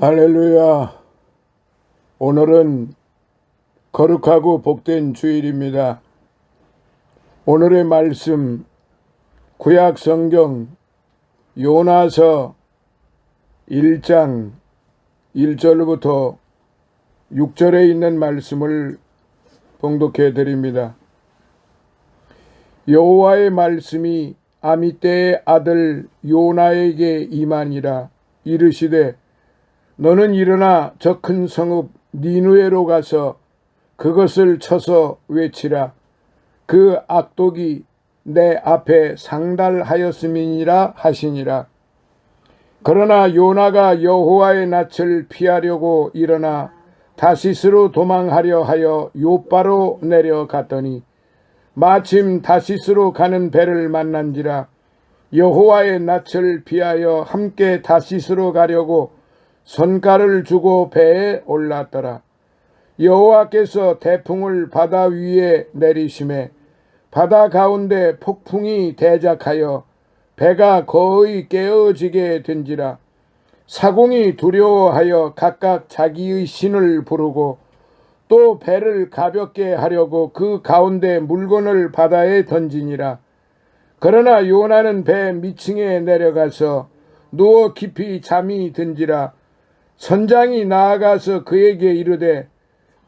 할렐루야. 오늘은 거룩하고 복된 주일입니다. 오늘의 말씀 구약 성경 요나서 1장 1절부터 6절에 있는 말씀을 봉독해 드립니다. 여호와의 말씀이 아미떼의 아들 요나에게 임하니라. 이르시되 너는 일어나 저 큰 성읍 니느웨로 가서 그것을 쳐서 외치라. 그 악독이 내 앞에 상달하였음이니라 하시니라. 그러나 요나가 여호와의 낯을 피하려고 일어나 다시스로 도망하려 하여 요바로 내려갔더니 마침 다시스로 가는 배를 만난지라. 여호와의 낯을 피하여 함께 다시스로 가려고 선가를 주고 배에 올랐더라. 여호와께서 태풍을 바다 위에 내리심에 바다 가운데 폭풍이 대작하여 배가 거의 깨어지게 된지라. 사공이 두려워하여 각각 자기의 신을 부르고 또 배를 가볍게 하려고 그 가운데 물건을 바다에 던지니라. 그러나 요나는 배 밑층에 내려가서 누워 깊이 잠이 든지라. 선장이 나아가서 그에게 이르되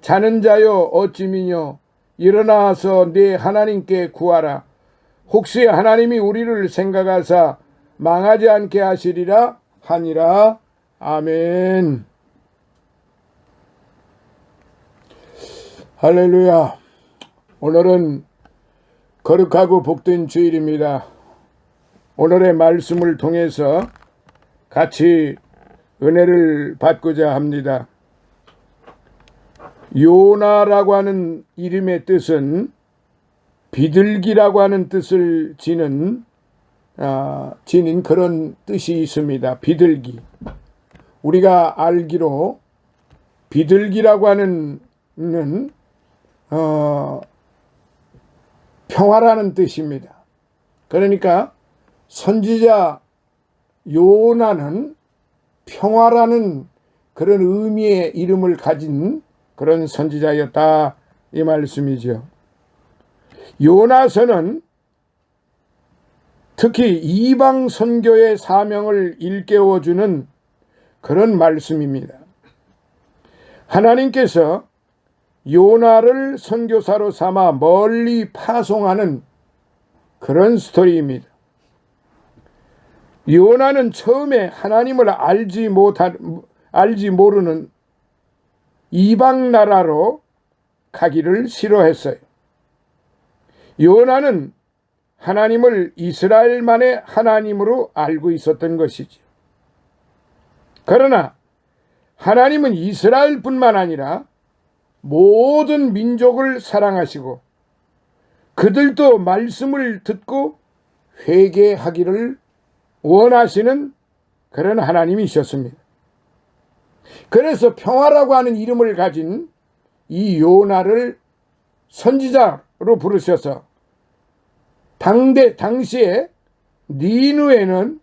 자는 자여 어찌미뇨 일어나서 네 하나님께 구하라. 혹시 하나님이 우리를 생각하사 망하지 않게 하시리라 하니라. 아멘. 할렐루야. 오늘은 거룩하고 복된 주일입니다. 오늘의 말씀을 통해서 같이 은혜를 받고자 합니다. 요나라고 하는 이름의 뜻은 비둘기라고 하는 뜻을 지닌 그런 뜻이 있습니다. 비둘기. 우리가 알기로 비둘기라고 하는 평화라는 뜻입니다. 그러니까 선지자 요나는 평화라는 그런 의미의 이름을 가진 그런 선지자였다, 이 말씀이죠. 요나서는 특히 이방 선교의 사명을 일깨워주는 그런 말씀입니다. 하나님께서 요나를 선교사로 삼아 멀리 파송하는 그런 스토리입니다. 요나는 처음에 하나님을 알지 모르는 이방 나라로 가기를 싫어했어요. 요나는 하나님을 이스라엘만의 하나님으로 알고 있었던 것이죠. 그러나 하나님은 이스라엘뿐만 아니라 모든 민족을 사랑하시고 그들도 말씀을 듣고 회개하기를 원하시는 그런 하나님이셨습니다. 그래서 평화라고 하는 이름을 가진 이 요나를 선지자로 부르셔서 당시에 니느웨는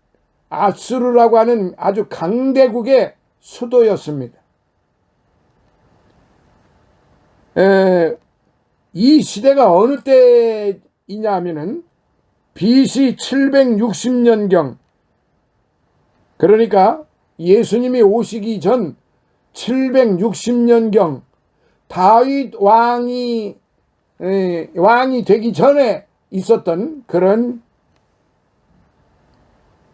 아수르라고 하는 아주 강대국의 수도였습니다. 이 시대가 어느 때이냐 하면은 BC 760년경, 그러니까 예수님이 오시기 전 760년경 다윗 왕이 되기 전에 있었던 그런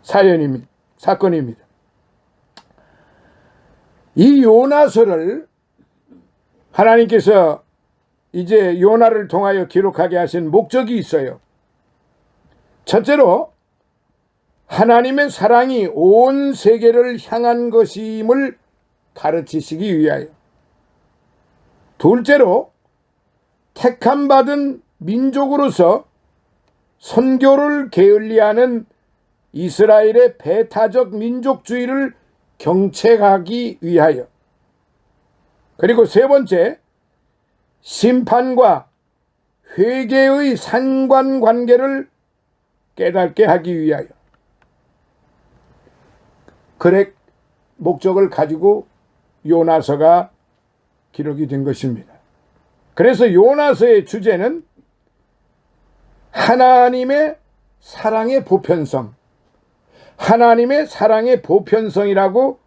사건입니다. 이 요나서를 하나님께서 이제 요나를 통하여 기록하게 하신 목적이 있어요. 첫째로 하나님의 사랑이 온 세계를 향한 것임을 가르치시기 위하여, 둘째로 택함받은 민족으로서 선교를 게을리하는 이스라엘의 배타적 민족주의를 경책하기 위하여, 그리고 세 번째, 심판과 회개의 상관관계를 깨닫게 하기 위하여. 목적을 가지고 요나서가 기록이 된 것입니다. 그래서 요나서의 주제는 하나님의 사랑의 보편성, 하나님의 사랑의 보편성이라고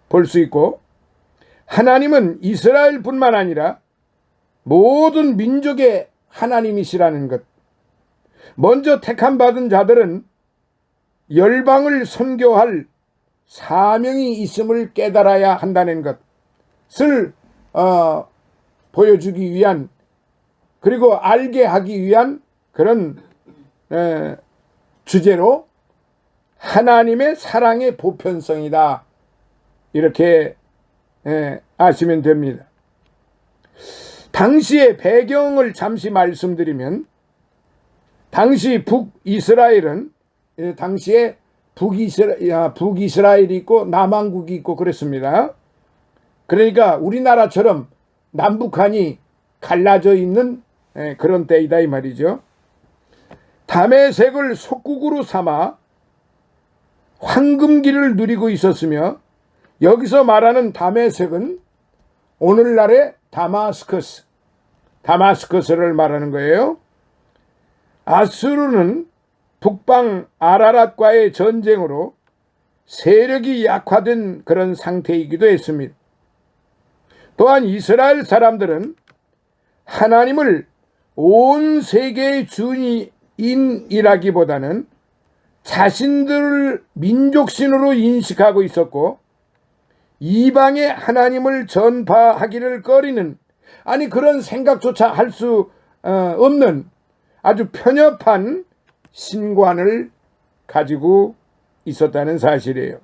볼 수 있고, 하나님은 이스라엘뿐만 아니라 모든 민족의 하나님이시라는 것, 먼저 택함받은 자들은 열방을 선교할 사명이 있음을 깨달아야 한다는 것을 보여주기 위한, 그리고 알게 하기 위한 그런 주제로 하나님의 사랑의 보편성이다, 이렇게 아시면 됩니다. 당시의 배경을 잠시 말씀드리면, 당시 북이스라엘은 당시에 북이스라엘이 있고 남한국이 있고 그랬습니다. 그러니까 우리나라처럼 남북한이 갈라져 있는 그런 때이다 이 말이죠. 다메섹을 속국으로 삼아 황금기를 누리고 있었으며, 여기서 말하는 다메섹은 오늘날의 다마스커스를 말하는 거예요. 아수르는 북방 아라랏과의 전쟁으로 세력이 약화된 그런 상태이기도 했습니다. 또한 이스라엘 사람들은 하나님을 온 세계의 주인이라기보다는 자신들을 민족신으로 인식하고 있었고, 이방의 하나님을 전파하기를 꺼리는, 아니 그런 생각조차 할 수 없는 아주 편협한 신관을 가지고 있었다는 사실이에요.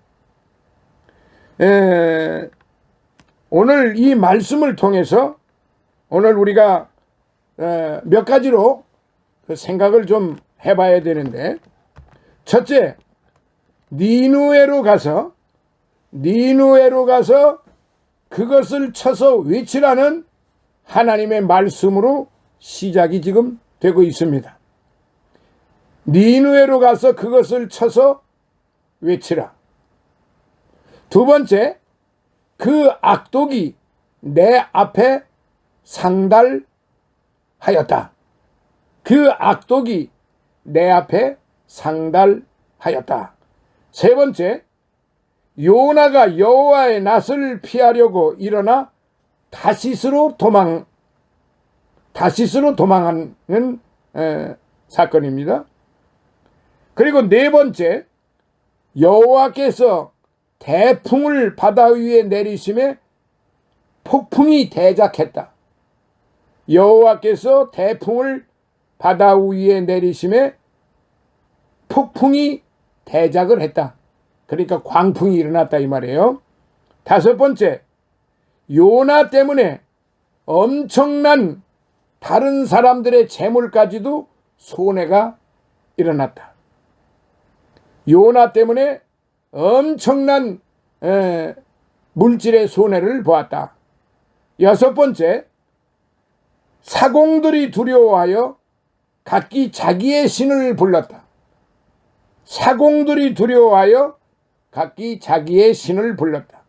오늘 이 말씀을 통해서 오늘 우리가 몇 가지로 생각을 좀 해봐야 되는데, 첫째, 니누에로 가서 그것을 쳐서 외치라는 하나님의 말씀으로 시작이 지금 되고 있습니다. 니누에로 가서 그것을 쳐서 외치라. 두 번째, 그 악독이 내 앞에 상달하였다. 그 악독이 내 앞에 상달하였다. 세 번째, 요나가 여호와의 낯을 피하려고 일어나 다시스로 도망하는 사건입니다. 그리고 네 번째, 여호와께서 태풍을 바다 위에 내리심에 폭풍이 대작했다. 여호와께서 태풍을 바다 위에 내리심에 폭풍이 대작을 했다. 그러니까 광풍이 일어났다 이 말이에요. 다섯 번째, 요나 때문에 엄청난 다른 사람들의 재물까지도 손해가 일어났다. 요나 때문에 엄청난 물질의 손해를 보았다. 여섯 번째, 사공들이 두려워하여 각기 자기의 신을 불렀다. 사공들이 두려워하여 각기 자기의 신을 불렀다.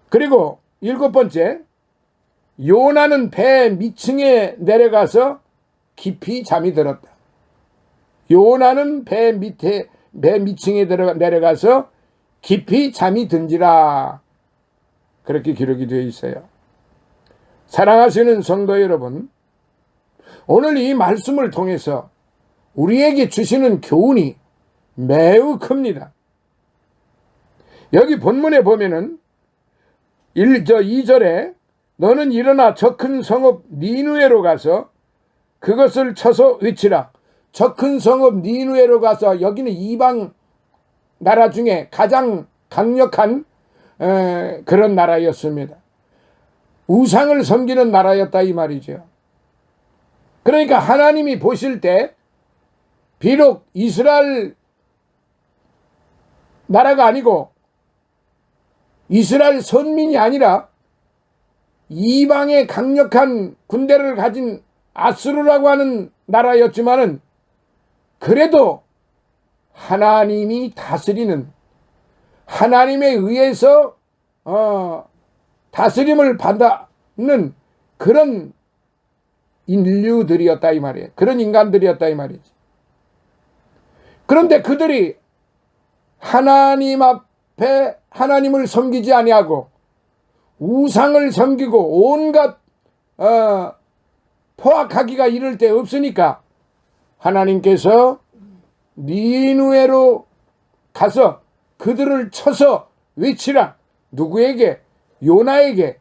그리고 일곱 번째, 요나는 배 밑층에 내려가서 깊이 잠이 들었다. 요나는 배 밑층에 내려가서 깊이 잠이 든지라. 그렇게 기록이 되어 있어요. 사랑하시는 성도 여러분, 오늘 이 말씀을 통해서 우리에게 주시는 교훈이 매우 큽니다. 여기 본문에 보면은 2절에 너는 일어나 저 큰 성읍 니누에로 가서 그것을 쳐서 외치라. 저 큰 성읍 니누에로 가서, 여기는 이방 나라 중에 가장 강력한 그런 나라였습니다. 우상을 섬기는 나라였다 이 말이죠. 그러니까 하나님이 보실 때 비록 이스라엘 나라가 아니고 이스라엘 선민이 아니라 이방의 강력한 군대를 가진 아수르라고 하는 나라였지만은, 그래도 하나님이 다스리는, 하나님에 의해서 다스림을 받는 그런 인류들이었다 이 말이에요. 그런 인간들이었다 이 말이지. 그런데 그들이 하나님 앞에 하나님을 섬기지 아니하고 우상을 섬기고 온갖 포악하기가 이를 데 없으니까 하나님께서 니느웨로 가서 그들을 쳐서 외치라. 누구에게? 요나에게.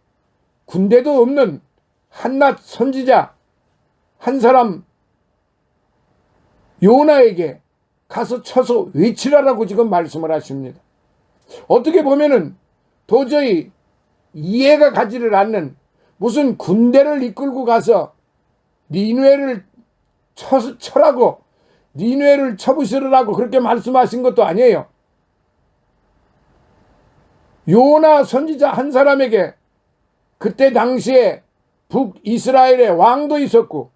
군대도 없는 한낱 선지자 한 사람 요나에게 가서 쳐서 외치라라고 지금 말씀을 하십니다. 어떻게 보면은 도저히 이해가 가지를 않는, 무슨 군대를 이끌고 가서 니느웨를 쳐라고, 니느웨를 쳐부시라고 그렇게 말씀하신 것도 아니에요. 요나 선지자 한 사람에게 그때 당시에 북이스라엘의 왕도 있었고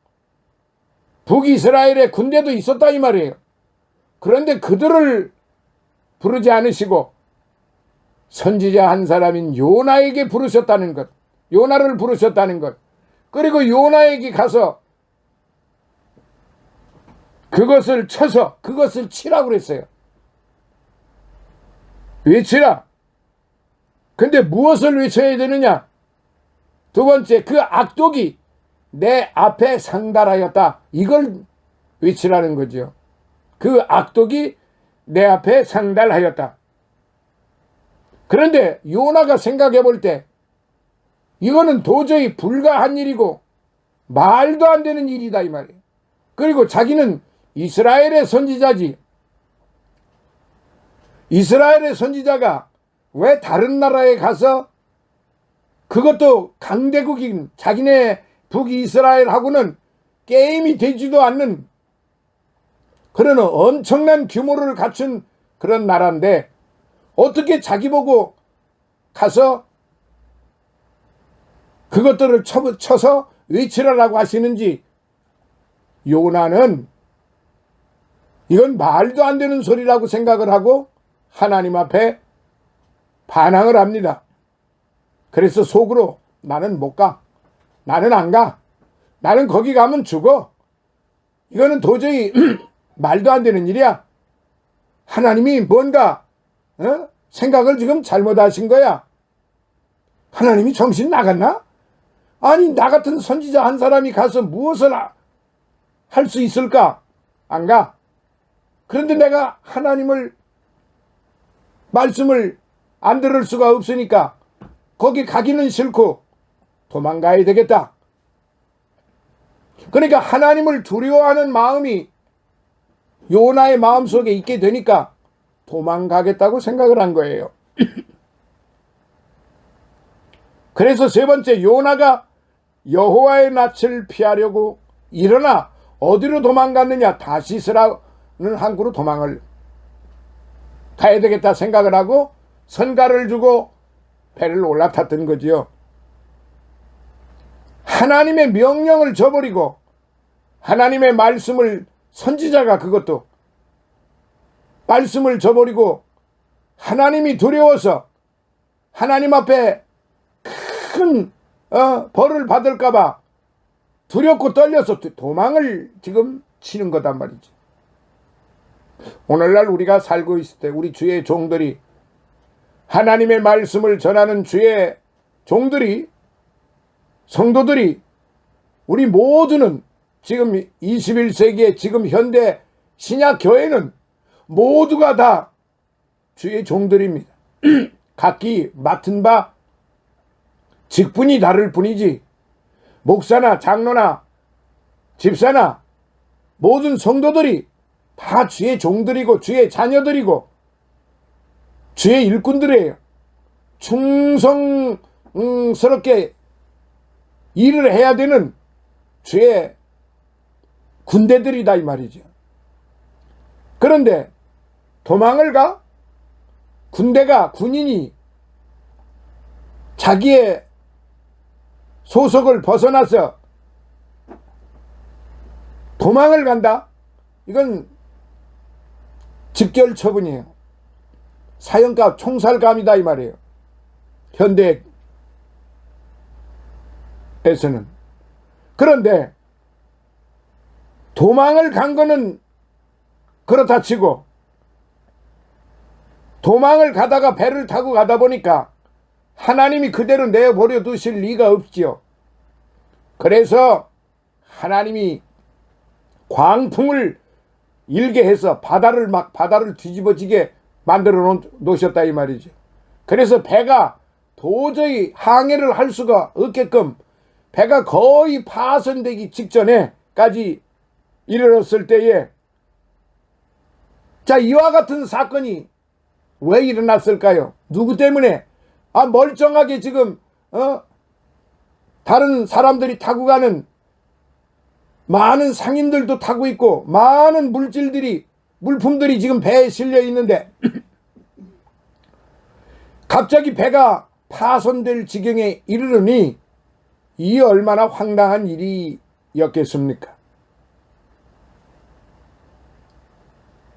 북이스라엘의 군대도 있었다 이 말이에요. 그런데 그들을 부르지 않으시고 선지자 한 사람인 요나에게 부르셨다는 것, 요나를 부르셨다는 것, 그리고 요나에게 가서 그것을 쳐서 그것을 치라고 그랬어요. 외치라. 근데 무엇을 외쳐야 되느냐? 두 번째, 그 악독이 내 앞에 상달하였다. 이걸 외치라는 거죠. 그 악독이 내 앞에 상달하였다. 그런데 요나가 생각해 볼 때 이거는 도저히 불가한 일이고 말도 안 되는 일이다 이 말이에요. 그리고 자기는 이스라엘의 선지자지. 이스라엘의 선지자가 왜 다른 나라에 가서, 그것도 강대국인 자기네 북이스라엘하고는 게임이 되지도 않는 그런 엄청난 규모를 갖춘 그런 나라인데 어떻게 자기 보고 가서 그것들을 쳐서 외치라라고 하시는지, 요나는 이건 말도 안 되는 소리라고 생각을 하고 하나님 앞에 반항을 합니다. 그래서 속으로 나는 못 가. 나는 안 가. 나는 거기 가면 죽어. 이거는 도저히 말도 안 되는 일이야. 하나님이 뭔가 생각을 지금 잘못하신 거야. 하나님이 정신 나갔나? 아니, 나 같은 선지자 한 사람이 가서 무엇을 할 수 있을까? 안 가. 그런데 내가 하나님을 말씀을 안 들을 수가 없으니까 거기 가기는 싫고 도망가야 되겠다. 그러니까 하나님을 두려워하는 마음이 요나의 마음속에 있게 되니까 도망가겠다고 생각을 한 거예요. 그래서 세 번째, 요나가 여호와의 낯을 피하려고 일어나 어디로 도망갔느냐? 다시스라는 항구로 도망을 가야 되겠다 생각을 하고 선가를 주고 배를 올라탔던 거지요. 하나님의 명령을 저버리고 하나님의 말씀을, 선지자가 그것도 말씀을 저버리고 하나님이 두려워서 하나님 앞에 큰 벌을 받을까 봐 두렵고 떨려서 도망을 지금 치는 거단 말이지. 오늘날 우리가 살고 있을 때 우리 주의 종들이, 하나님의 말씀을 전하는 주의 종들이, 성도들이, 우리 모두는 지금 21세기의 지금 현대 신약 교회는 모두가 다 주의 종들입니다. 각기 맡은 바 직분이 다를 뿐이지 목사나 장로나 집사나 모든 성도들이 다 주의 종들이고 주의 자녀들이고 주의 일꾼들이에요. 충성스럽게 일을 해야 되는 주의 군대들이다 이 말이죠. 그런데 도망을 가? 군대가, 군인이 자기의 소속을 벗어나서 도망을 간다? 이건 즉결 처분이에요. 사형감, 총살감이다 이 말이에요. 현대에서는. 그런데 도망을 간 거는 그렇다 치고, 도망을 가다가 배를 타고 가다 보니까 하나님이 그대로 내버려 두실 리가 없지요. 그래서 하나님이 광풍을 일게 해서 바다를 뒤집어지게 만들어 놓으셨다 이 말이죠. 그래서 배가 도저히 항해를 할 수가 없게끔 배가 거의 파손되기 직전에까지 이르렀을 때에, 자, 이와 같은 사건이 왜 일어났을까요? 누구 때문에? 멀쩡하게 지금 다른 사람들이 타고 가는 많은 상인들도 타고 있고 많은 물품들이 지금 배에 실려 있는데 갑자기 배가 파손될 지경에 이르르니 이 얼마나 황당한 일이었겠습니까?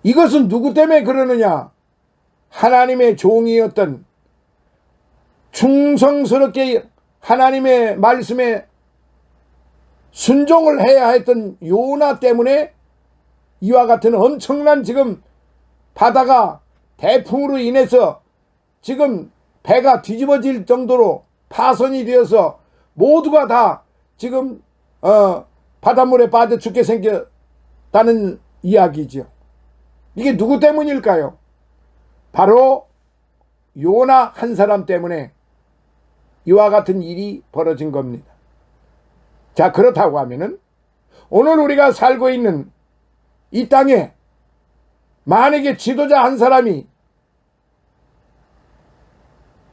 이것은 누구 때문에 그러느냐? 하나님의 종이었던, 충성스럽게 하나님의 말씀에 순종을 해야 했던 요나 때문에 이와 같은 엄청난 지금 바다가 대풍으로 인해서 지금 배가 뒤집어질 정도로 파손이 되어서 모두가 다 지금 바닷물에 빠져 죽게 생겼다는 이야기죠. 이게 누구 때문일까요? 바로 요나 한 사람 때문에 이와 같은 일이 벌어진 겁니다. 자, 그렇다고 하면은 오늘 우리가 살고 있는 이 땅에 만약에 지도자 한 사람이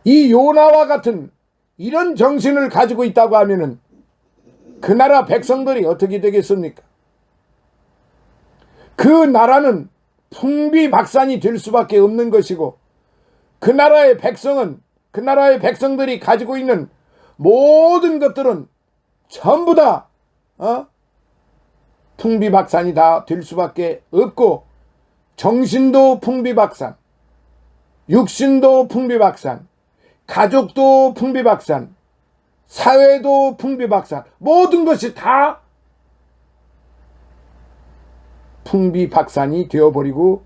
이 요나와 같은 이런 정신을 가지고 있다고 하면은 그 나라 백성들이 어떻게 되겠습니까? 그 나라는 풍비박산이 될 수밖에 없는 것이고, 그 나라의 백성들이 가지고 있는 모든 것들은 전부 다 풍비박산이 다 될 수밖에 없고, 정신도 풍비박산, 육신도 풍비박산, 가족도 풍비박산, 사회도 풍비박산, 모든 것이 다 풍비박산이 되어버리고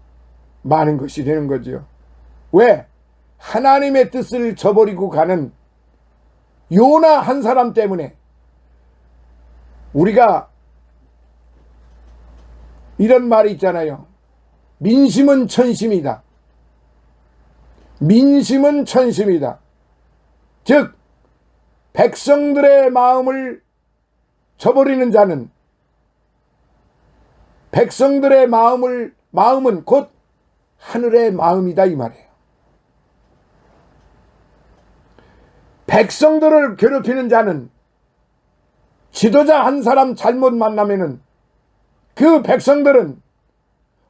마는 것이 되는 거죠. 왜? 하나님의 뜻을 저버리고 가는 요나 한 사람 때문에. 우리가 이런 말이 있잖아요. 민심은 천심이다. 민심은 천심이다. 즉 백성들의 마음을 저버리는 자는, 백성들의 마음은 곧 하늘의 마음이다 이 말이에요. 백성들을 괴롭히는 자는, 지도자 한 사람 잘못 만나면은 그 백성들은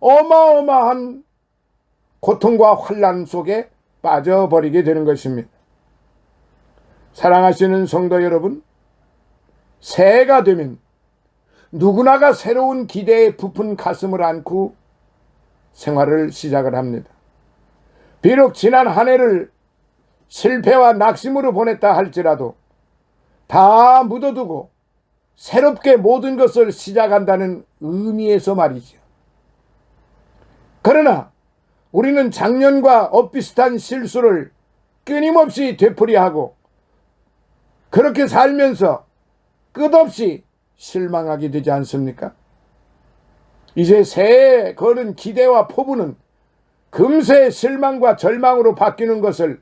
어마어마한 고통과 환난 속에 빠져버리게 되는 것입니다. 사랑하시는 성도 여러분, 새해가 되면 누구나가 새로운 기대에 부푼 가슴을 안고 생활을 시작을 합니다. 비록 지난 한 해를 실패와 낙심으로 보냈다 할지라도 다 묻어두고 새롭게 모든 것을 시작한다는 의미에서 말이죠. 그러나 우리는 작년과 엇비슷한 실수를 끊임없이 되풀이하고 그렇게 살면서 끝없이 실망하게 되지 않습니까? 이제 새해에 거는 기대와 포부는 금세 실망과 절망으로 바뀌는 것을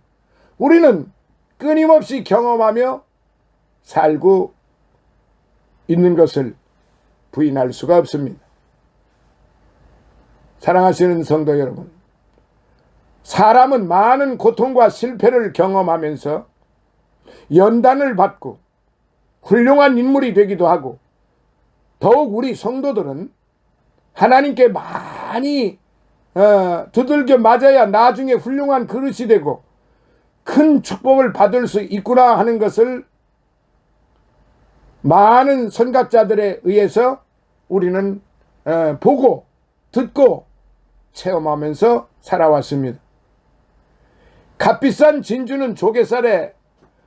우리는 끊임없이 경험하며 살고 있는 것을 부인할 수가 없습니다. 사랑하시는 성도 여러분, 사람은 많은 고통과 실패를 경험하면서 연단을 받고 훌륭한 인물이 되기도 하고, 더욱 우리 성도들은 하나님께 많이 두들겨 맞아야 나중에 훌륭한 그릇이 되고 큰 축복을 받을 수 있구나 하는 것을 많은 선각자들에 의해서 우리는 보고 듣고 체험하면서 살아왔습니다. 값비싼 진주는 조개살에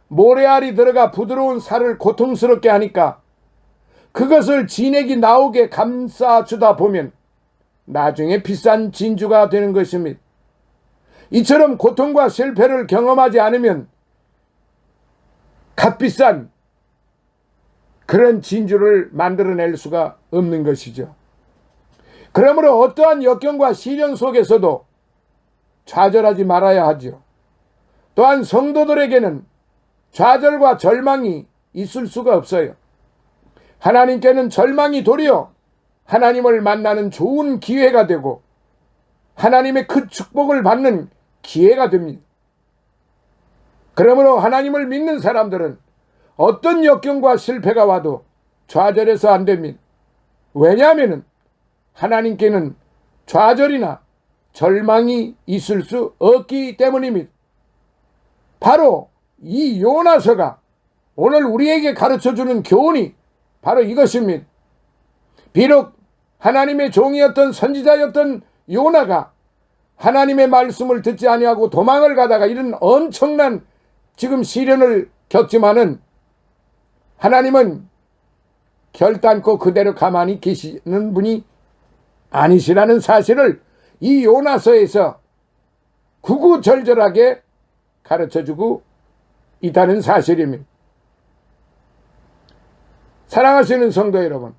모래알이 들어가 부드러운 살을 고통스럽게 하니까 그것을 진액이 나오게 감싸주다 보면 나중에 비싼 진주가 되는 것입니다. 이처럼 고통과 실패를 경험하지 않으면 값비싼 그런 진주를 만들어낼 수가 없는 것이죠. 그러므로 어떠한 역경과 시련 속에서도 좌절하지 말아야 하죠. 또한 성도들에게는 좌절과 절망이 있을 수가 없어요. 하나님께는 절망이 도리어 하나님을 만나는 좋은 기회가 되고 하나님의 그 축복을 받는 기회가 됩니다. 그러므로 하나님을 믿는 사람들은 어떤 역경과 실패가 와도 좌절해서 안 됩니다. 왜냐하면 하나님께는 좌절이나 절망이 있을 수 없기 때문입니다. 바로 이 요나서가 오늘 우리에게 가르쳐주는 교훈이 바로 이것입니다. 비록 하나님의 종이었던 선지자였던 요나가 하나님의 말씀을 듣지 아니하고 도망을 가다가 이런 엄청난 지금 시련을 겪지만은 하나님은 결단코 그대로 가만히 계시는 분이 아니시라는 사실을 이 요나서에서 구구절절하게 가르쳐주고 있다는 사실입니다. 사랑하시는 성도 여러분,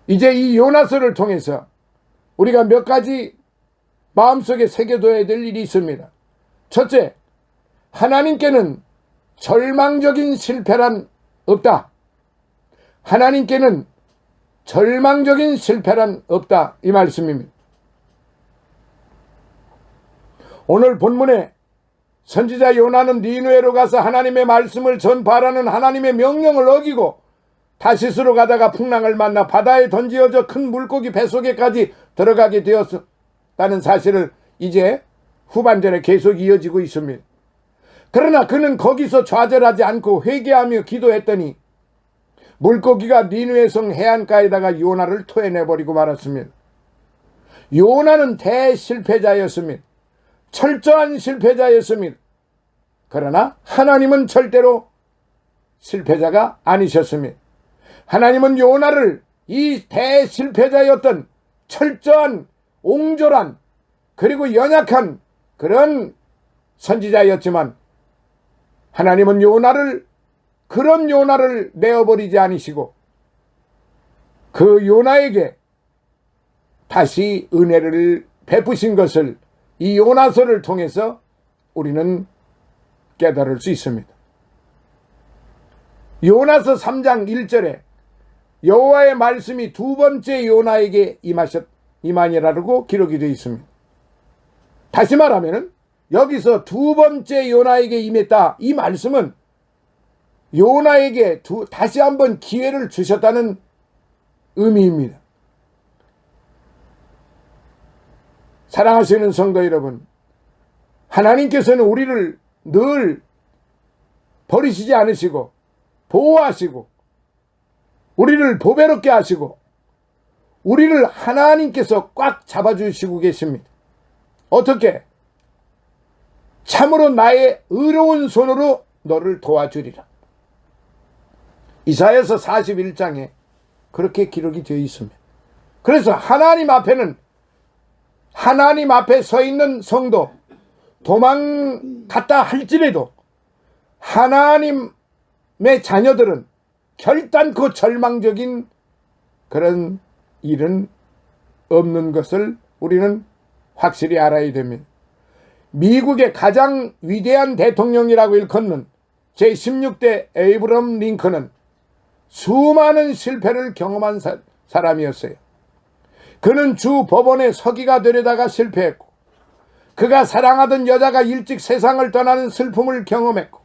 이제 이 요나서를 통해서 우리가 몇 가지 마음속에 새겨둬야 될 일이 있습니다. 첫째, 하나님께는 절망적인 실패란 없다. 하나님께는 절망적인 실패란 없다. 이 말씀입니다. 오늘 본문에 선지자 요나는 니느웨로 가서 하나님의 말씀을 전파하라는 하나님의 명령을 어기고 다시스로 가다가 풍랑을 만나 바다에 던지어져 큰 물고기 뱃속에까지 들어가게 되었다는 사실을 이제 후반절에 계속 이어지고 있습니다. 그러나 그는 거기서 좌절하지 않고 회개하며 기도했더니 물고기가 니느웨 성 해안가에다가 요나를 토해내버리고 말았습니다. 요나는 대실패자였습니다. 철저한 실패자였습니다. 그러나 하나님은 절대로 실패자가 아니셨습니다. 하나님은 요나를 이 대실패자였던 철저한 옹졸한 그리고 연약한 그런 선지자였지만 하나님은 그런 요나를 내어버리지 않으시고 그 요나에게 다시 은혜를 베푸신 것을 이 요나서를 통해서 우리는 깨달을 수 있습니다. 요나서 3장 1절에 여호와의 말씀이 두 번째 요나에게 임하니라고 기록이 되어 있습니다. 다시 말하면 여기서 두 번째 요나에게 임했다. 이 말씀은 요나에게 다시 한번 기회를 주셨다는 의미입니다. 사랑하시는 성도 여러분, 하나님께서는 우리를 늘 버리시지 않으시고 보호하시고 우리를 보배롭게 하시고 우리를 하나님께서 꽉 잡아주시고 계십니다. 어떻게? 참으로 나의 의로운 손으로 너를 도와주리라. 이사야서 41장에 그렇게 기록이 되어 있습니다. 그래서 하나님 앞에 서 있는 성도, 도망갔다 할지라도 하나님의 자녀들은 결단코 절망적인 그런 일은 없는 것을 우리는 확실히 알아야 됩니다. 미국의 가장 위대한 대통령이라고 일컫는 제16대 에이브럼 링컨은 수많은 실패를 경험한 사람이었어요. 그는 주 법원에 서기가 되려다가 실패했고 그가 사랑하던 여자가 일찍 세상을 떠나는 슬픔을 경험했고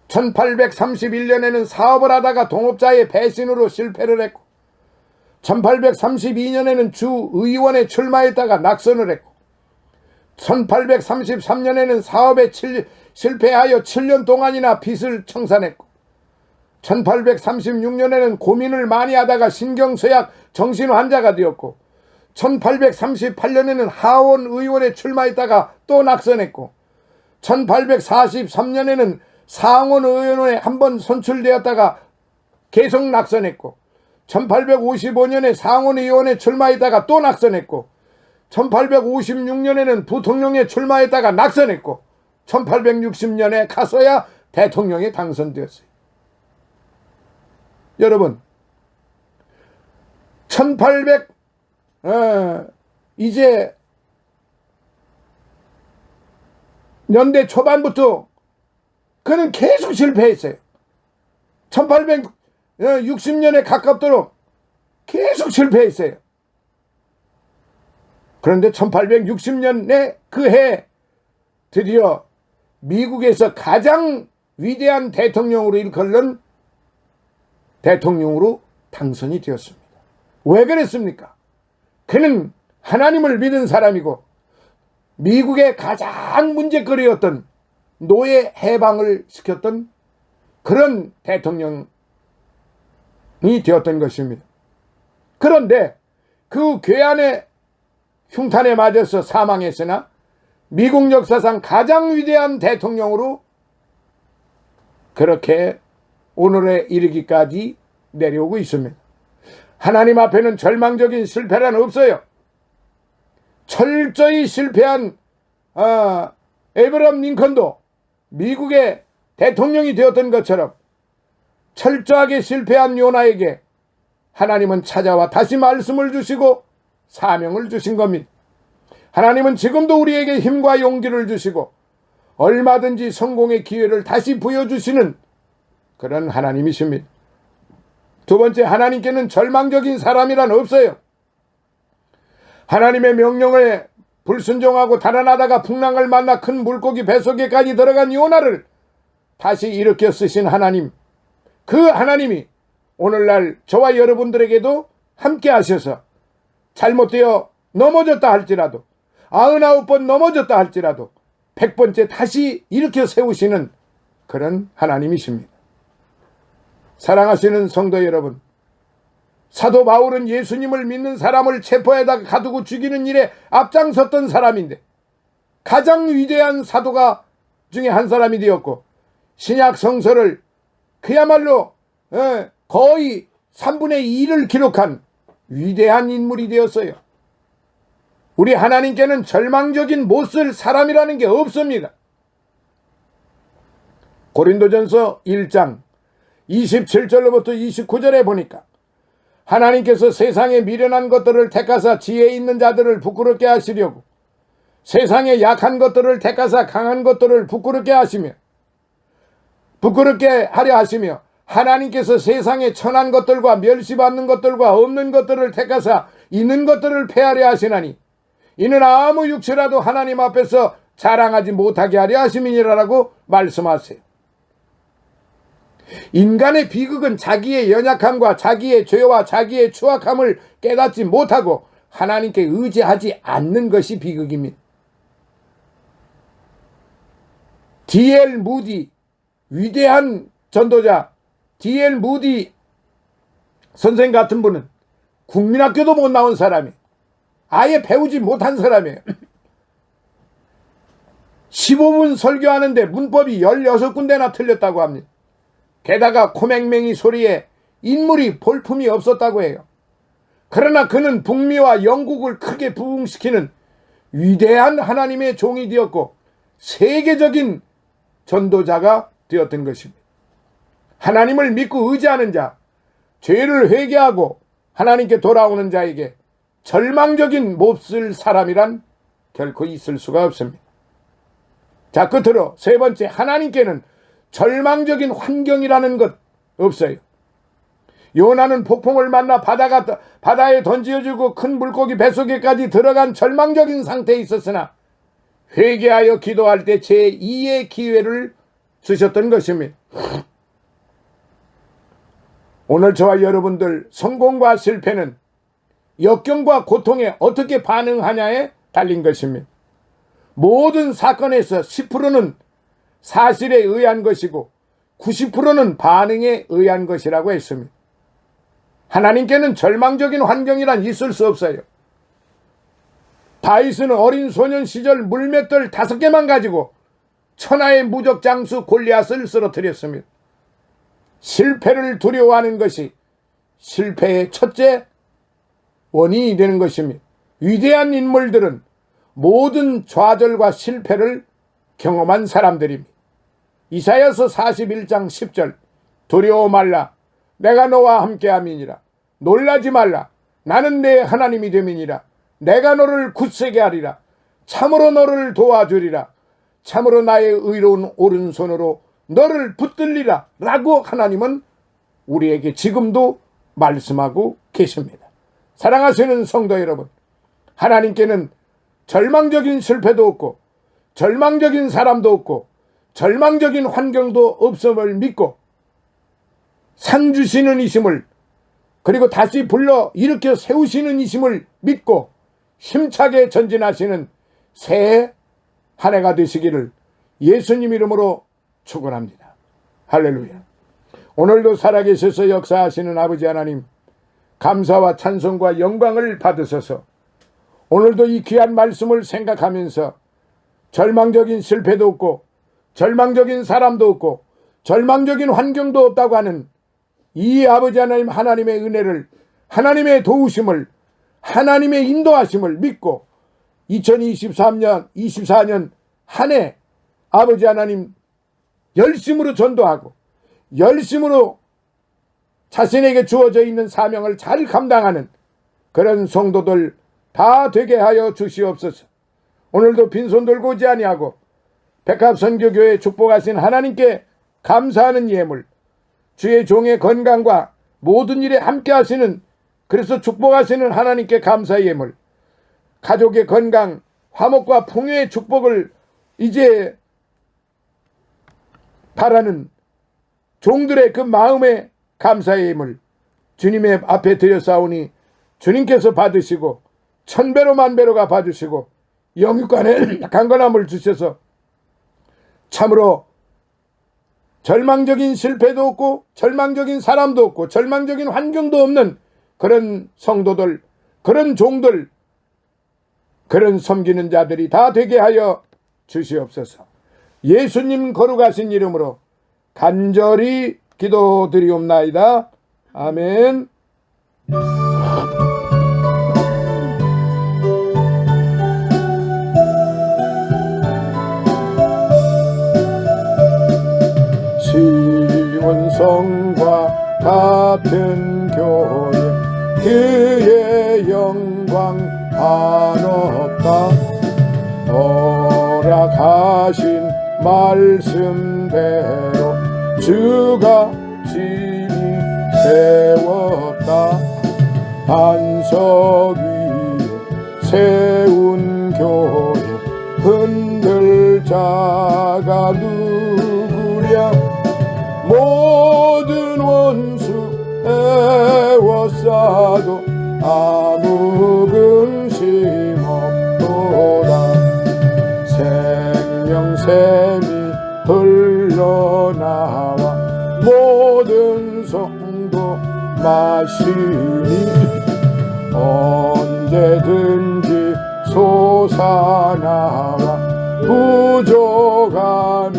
1831년에는 사업을 하다가 동업자의 배신으로 실패를 했고 1832년에는 주 의원에 출마했다가 낙선을 했고 1833년에는 사업에 실패하여 7년 동안이나 빚을 청산했고 1836년에는 고민을 많이 하다가 신경쇠약 정신환자가 되었고 1838년에는 하원 의원에 출마했다가 또 낙선했고 1843년에는 상원의원에 한번 선출되었다가 계속 낙선했고, 1855년에 상원의원에 출마했다가 또 낙선했고, 1856년에는 부통령에 출마했다가 낙선했고, 1860년에 가서야 대통령에 당선되었어요. 여러분, 1800 년대 초반부터 그는 계속 실패했어요. 1860년에 가깝도록 계속 실패했어요. 그런데 1860년에 그 해 드디어 미국에서 가장 위대한 대통령으로 일컬는 대통령으로 당선이 되었습니다. 왜 그랬습니까? 그는 하나님을 믿은 사람이고 미국의 가장 문제거리였던 노예 해방을 시켰던 그런 대통령이 되었던 것입니다. 그런데 그 괴한의 흉탄에 맞아서 사망했으나 미국 역사상 가장 위대한 대통령으로 그렇게 오늘에 이르기까지 내려오고 있습니다. 하나님 앞에는 절망적인 실패란 없어요. 철저히 실패한 에브라함 링컨도 미국의 대통령이 되었던 것처럼 철저하게 실패한 요나에게 하나님은 찾아와 다시 말씀을 주시고 사명을 주신 겁니다. 하나님은 지금도 우리에게 힘과 용기를 주시고 얼마든지 성공의 기회를 다시 부여주시는 그런 하나님이십니다. 두 번째, 하나님께는 절망적인 사람이란 없어요. 하나님의 명령에 불순종하고 달아나다가 풍랑을 만나 큰 물고기 뱃속에까지 들어간 요나를 다시 일으켜 쓰신 하나님, 그 하나님이 오늘날 저와 여러분들에게도 함께 하셔서 잘못되어 넘어졌다 할지라도 99번 넘어졌다 할지라도 100번째 다시 일으켜 세우시는 그런 하나님이십니다. 사랑하시는 성도 여러분, 사도 바울은 예수님을 믿는 사람을 체포에다가 가두고 죽이는 일에 앞장섰던 사람인데 가장 위대한 사도가 중에 한 사람이 되었고 신약 성서를 그야말로 거의 3분의 2를 기록한 위대한 인물이 되었어요. 우리 하나님께는 절망적인 못쓸 사람이라는 게 없습니다. 고린도전서 1장 27절로부터 29절에 보니까 하나님께서 세상에 미련한 것들을 택하사 지혜 있는 자들을 부끄럽게 하시려고 세상에 약한 것들을 택하사 강한 것들을 부끄럽게 하려 하시며 하나님께서 세상에 천한 것들과 멸시받는 것들과 없는 것들을 택하사 있는 것들을 폐하려 하시나니 이는 아무 육체라도 하나님 앞에서 자랑하지 못하게 하려 하심이니라라고 말씀하세요. 인간의 비극은 자기의 연약함과 자기의 죄와 자기의 추악함을 깨닫지 못하고 하나님께 의지하지 않는 것이 비극입니다. D.L. 무디, 위대한 전도자 D.L. 무디 선생 같은 분은 국민학교도 못 나온 사람이, 아예 배우지 못한 사람이에요. 15분 설교하는데 문법이 16군데나 틀렸다고 합니다. 게다가 코맹맹이 소리에 인물이 볼품이 없었다고 해요. 그러나 그는 북미와 영국을 크게 부흥시키는 위대한 하나님의 종이 되었고 세계적인 전도자가 되었던 것입니다. 하나님을 믿고 의지하는 자, 죄를 회개하고 하나님께 돌아오는 자에게 절망적인 몹쓸 사람이란 결코 있을 수가 없습니다. 자, 끝으로 세 번째, 하나님께는 절망적인 환경이라는 것 없어요. 요나는 폭풍을 만나 바다에 던져지고 큰 물고기 뱃속에까지 들어간 절망적인 상태에 있었으나 회개하여 기도할 때 제2의 기회를 주셨던 것입니다. 오늘 저와 여러분들 성공과 실패는 역경과 고통에 어떻게 반응하냐에 달린 것입니다. 모든 사건에서 10%는 사실에 의한 것이고 90%는 반응에 의한 것이라고 했습니다. 하나님께는 절망적인 환경이란 있을 수 없어요. 다윗은 어린 소년 시절 물맷돌 5개만 가지고 천하의 무적장수 골리앗을 쓰러뜨렸습니다. 실패를 두려워하는 것이 실패의 첫째 원인이 되는 것입니다. 위대한 인물들은 모든 좌절과 실패를 경험한 사람들입니다. 이사야서 41장 10절 두려워 말라 내가 너와 함께함이니라 놀라지 말라 나는 내 하나님이 됨이니라 내가 너를 굳세게 하리라 참으로 너를 도와주리라 참으로 나의 의로운 오른손으로 너를 붙들리라 라고 하나님은 우리에게 지금도 말씀하고 계십니다. 사랑하시는 성도 여러분, 하나님께는 절망적인 실패도 없고 절망적인 사람도 없고 절망적인 환경도 없음을 믿고 산 주시는 이심을 그리고 다시 불러 일으켜 세우시는 이심을 믿고 힘차게 전진하시는 새해 한 해가 되시기를 예수님 이름으로 축원합니다. 할렐루야. 오늘도 살아계셔서 역사하시는 아버지 하나님 감사와 찬송과 영광을 받으셔서 오늘도 이 귀한 말씀을 생각하면서 절망적인 실패도 없고 절망적인 사람도 없고 절망적인 환경도 없다고 하는 이 아버지 하나님 하나님의 은혜를 하나님의 도우심을 하나님의 인도하심을 믿고 2024년 한 해 아버지 하나님 열심으로 전도하고 열심으로 자신에게 주어져 있는 사명을 잘 감당하는 그런 성도들 다 되게 하여 주시옵소서. 오늘도 빈손 들고 오지 아니하고 백합선교교회 축복하신 하나님께 감사하는 예물 주의 종의 건강과 모든 일에 함께 하시는 그래서 축복하시는 하나님께 감사의 예물 가족의 건강 화목과 풍요의 축복을 이제 바라는 종들의 그 마음에 감사의 예물 주님의 앞에 드렸사오니 주님께서 받으시고 천배로 만배로 갚아주시고 영육간에 강건함을 주셔서 참으로 절망적인 실패도 없고 절망적인 사람도 없고 절망적인 환경도 없는 그런 성도들 그런 종들 그런 섬기는 자들이 다 되게 하여 주시옵소서. 예수님 거룩하신 이름으로 간절히 기도드리옵나이다. 아멘. 시온성과 같은 교회 그의 영광 한없다. 허락하신 말씀대로 주가 진히 세웠다. 반석 위에 세운 교회 흔들 자가 누구랴. 모든 원수 애워싸도 아무 근심 없도다. 생명샘이 흘러나와 모든 성도 마시니 언제든지 솟아나와 부족함이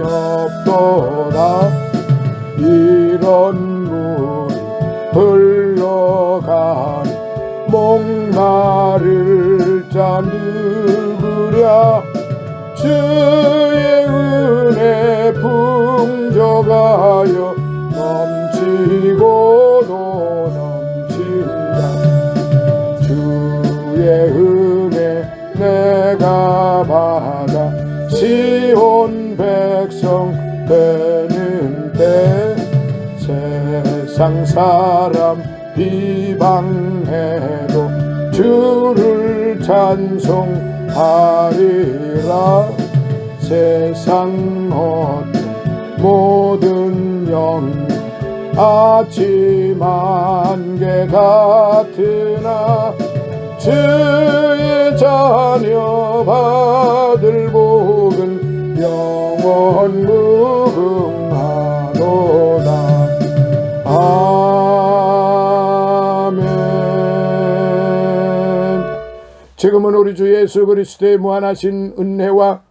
없도다. 이런 물이 흘러가니 목마를 자 누구랴. 주의 은혜 풍족하여 넘치고도 넘친다. 주의 은혜 내가 받아 시온 백성 되는 때 세상 사람 비방해도 주를 찬송하리라. 세상 어떤 모든 영광 아침 안개 같으나 주의 자녀 받을 복은 영원 무궁하도다. 아멘. 지금은 우리 주 예수 그리스도의 무한하신 은혜와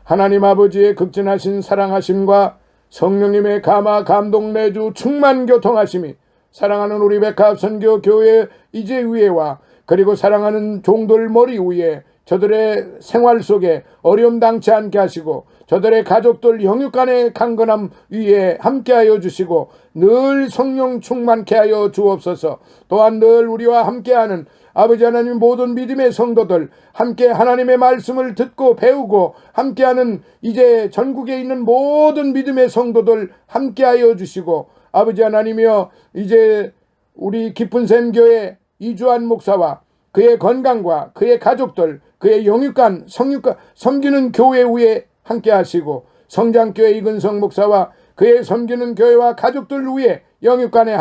하나님 아버지의 극진하신 사랑하심과 성령님의 감화 감동 내주 충만 교통하심이 사랑하는 우리 백합 선교 교회 이제 위에와 그리고 사랑하는 종들 머리 위에 저들의 생활 속에 어려움 당치 않게 하시고 저들의 가족들 영육간의 강건함 위에 함께하여 주시고 늘 성령 충만케 하여 주옵소서. 또한 늘 우리와 함께하는 아버지 하나님 모든 믿음의 성도들 함께 하나님의 말씀을 듣고 배우고 함께하는 이제 전국에 있는 모든 믿음의 성도들 함께하여 주시고 아버지 하나님이여 이제 우리 깊은샘 교회 이주한 목사와 그의 건강과 그의 가족들 그의 영육간 성육간 섬기는 교회 위에 함께 하시고 성장교회 이근성 목사와 그의 섬기는 교회와 가족들 위에 영육간에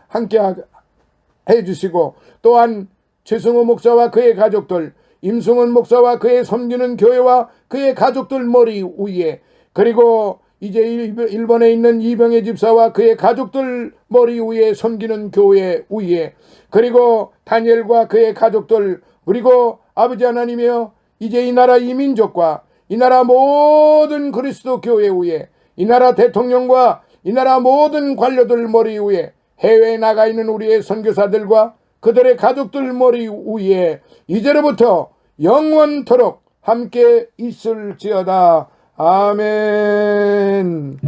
함께 해주시고 또한 최승호 목사와 그의 가족들 임승원 목사와 그의 섬기는 교회와 그의 가족들 머리 위에 그리고 이제 일본에 있는 이병혜 집사와 그의 가족들 머리 위에 섬기는 교회 위에 그리고 다니엘과 그의 가족들 그리고 아버지 하나님이여 이제 이 나라 이민족과 이 나라 모든 그리스도 교회 위에 이 나라 대통령과 이 나라 모든 관료들 머리 위에 해외에 나가 있는 우리의 선교사들과 그들의 가족들 머리 위에 이제로부터 영원토록 함께 있을지어다. 아멘.